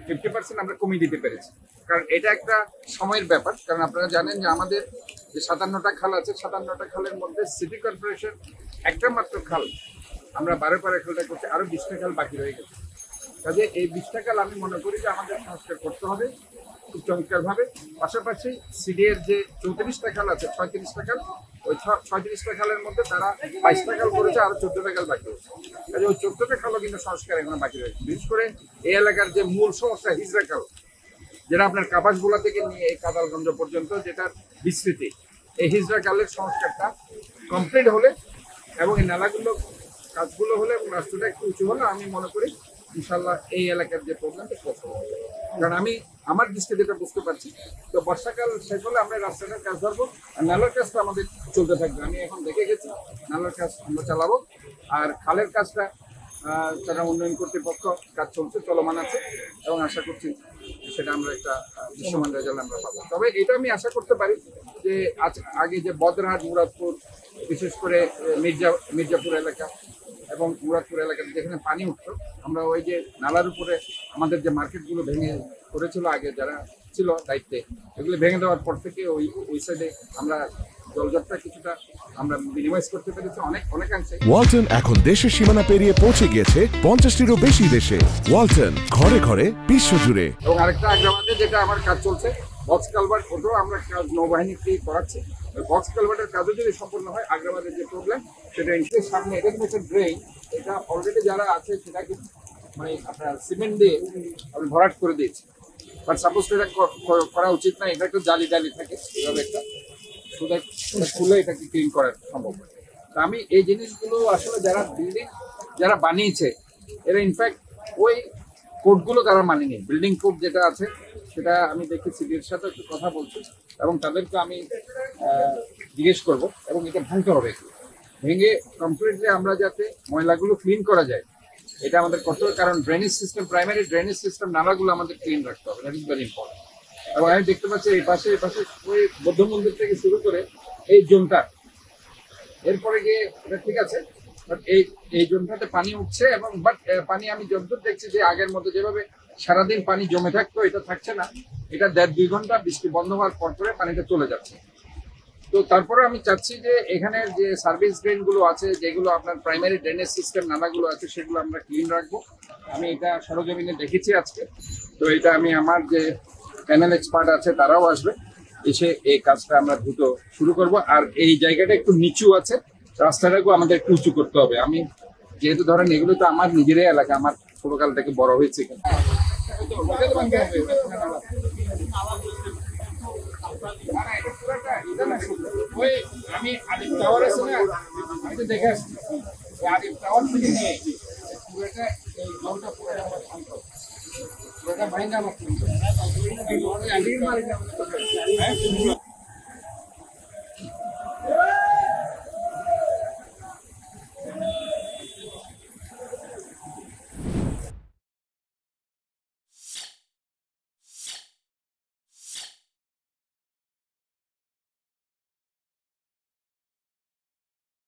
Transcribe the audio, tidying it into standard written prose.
50% আমরা কমিয়ে দিতে পেরেছি। কারণ এটা একটা সময়ের ব্যাপার। কারণ আপনারা জানেন যে আমাদের যে 57টা খাল আছে, 57টা খালের মধ্যে সিটি কর্পোরেশন একটা মাত্র খাল আমরা 12 খালটা করতে, আরো 20টা খাল বাকি রয়ে গেছে। কাজে এই 20টা খাল আমি মনে করি যে আমাদের সংস্কার করতে হবে খুব চমৎকারভাবে। পাশাপাশি সিডিএর যে 34টা খাল আছে, 36টা খাল, ওই 36টা খালের মধ্যে তারা 22টা খাল করেছে, আরো 14টা খাল বাকি রয়েছে। কাজে ওই 14টা খালও কিন্তু সংস্কার এখনো বাকি রয়েছে। বিশেষ করে এই এলাকার যে মূল সমস্যা হিজড়া খাল, যেটা আপনার কাপাসগুলা থেকে নিয়ে এই কাদালগঞ্জ পর্যন্ত যেটার বিস্তৃতি, এই হিজড়া খালের সংস্কারটা কমপ্লিট হলে এবং এই নালাগুলো কাজগুলো হলে এবং রাস্তাটা একটু উঁচু হলে আমি মনে করি ইনশাল্লাহ এই এলাকার যে প্রবলেমটা শেষ হবে। কারণ আমি আমার দৃষ্টিতে যেটা বুঝতে পারছি, তো বর্ষাকাল শেষ হলে আমরা রাস্তাটার কাজ ধরবো আর নালার কাজটা আমাদের চলতে থাকবে। আমি এখন দেখে গেছি নালার কাজ আমরা চালাবো, আর খালের কাজটা চট্টগ্রাম উন্নয়ন কর্তৃপক্ষ কাজ চলছে, চলমান আছে, এবং আশা করছি সেটা আমরা একটা দৃশ্যমান রেজাল্ট আমরা পাবো। তবে এটা আমি আশা করতে পারি যে আগে যে বদরহাট, মুরাদপুর, বিশেষ করে মির্জাপুর এলাকা এবং মুরাদপুর এলাকাতে যেখানে পানি উঠতো, আমরা ওই যে নালার উপরে আমাদের যে মার্কেটগুলো ভেঙে করেছিল আগে যারা ছিল দায়িত্বে, এগুলো ভেঙে দেওয়ার পর থেকে ওই সাইডে আমরা জলজটটা কিছুটা আমরা মিনিমাইজ করতে পেরেছি অনেকাংশে। ওয়ালটন এখন দেশের সীমানা পেরিয়ে পৌঁছে গিয়েছে 50টিরও বেশি দেশে। ওয়ালটন, ঘরে ঘরে বিশ্বজুড়ে। এবং আরেকটা আগ্রাবাদে যেটা আমার কাজ চলছে, বক্স কালভার্ট, ওটাও আমরা কাজ নৌবাহিনীকেই করাচ্ছি। বক্স কালভার্টের কাজও যদি সম্পূর্ণ হয়, আগ্রাবাদের যে প্রবলেম সেটা ইনশাল্লাহ সামনে, এটা কিন্তু একটা ড্রেন, এটা অলরেডি যারা আছে সেটাকে মানে আপনার সিমেন্ট দিয়ে আমি ভরাট করে দিয়েছি। বাট সাপোজ এটা করা উচিত না, এটা একটু জালি থাকে, এভাবে একটা খুলে এটাকে ক্লিন করা সম্ভব হয়। তা আমি এই জিনিসগুলো আসলে যারা বানিয়েছে এরা ইনফ্যাক্ট ওই কোডগুলো তারা মানেনি। বিল্ডিং কোড যেটা আছে সেটা আমি দেখি সিটির সাথে একটু কথা বলছি এবং তাদেরকে আমি জিজ্ঞেস করব, এবং এটা ভাঙতে হবে। ভেঙে কমপ্লিটলি আমরা যাতে ময়লাগুলো ক্লিন করা যায় এটা আমাদের করতে হবে। কারণ drainage system, primary drainage system, নালাগুলো আমাদের ক্লিন রাখতে হবে, দ্যাট ইজ ভেরি ইম্পর্টেন্ট। এবং আমি দেখতে পাচ্ছি এই পাশে ওই বৌদ্ধ মন্দির থেকে শুরু করে এই জোনটা, এরপরে গিয়ে এটা ঠিক আছে, বাট এই জোনটাতে পানি উঠছে, এবং বাট পানি আমি যতদূর দেখছি যে আগের মতো যেভাবে সারাদিন পানি জমে থাকতো এটা থাকছে না। এটা 1.5-2 ঘন্টা বৃষ্টি বন্ধ হওয়ার পর পানিটা চলে যাচ্ছে। তো তারপরে আমি চাচ্ছি যে এখানে যে সার্ভিস ড্রেনগুলো আছে, যেগুলো আপনার প্রাইমারি ড্রেনেজ সিস্টেম নালাগুলো আছে, সেগুলো আমরা ক্লিন রাখবো। আমি এটা সরজমিনে দেখেছি আজকে। তো এটা আমি আমার যে প্যানেল এক্সপার্ট আছে তারাও আসবে, এসে এই কাজটা আমরা দ্রুত শুরু করব। আর এই জায়গাটা একটু নিচু আছে, রাস্তাটাকেও আমাদের একটু উঁচু করতে হবে। আমি যেহেতু ধরেন এগুলো তো আমার নিজেরই এলাকা, আমার ছোটকাল থেকে বড় হয়েছে এখানে। আমি আলিফ টাওয়ার আছে না, আমি তো দেখে আসছি, আলিফ টাওয়ার থেকে নিয়ে পুরোটা এই জলটা পুরোটা ভাঙা আমার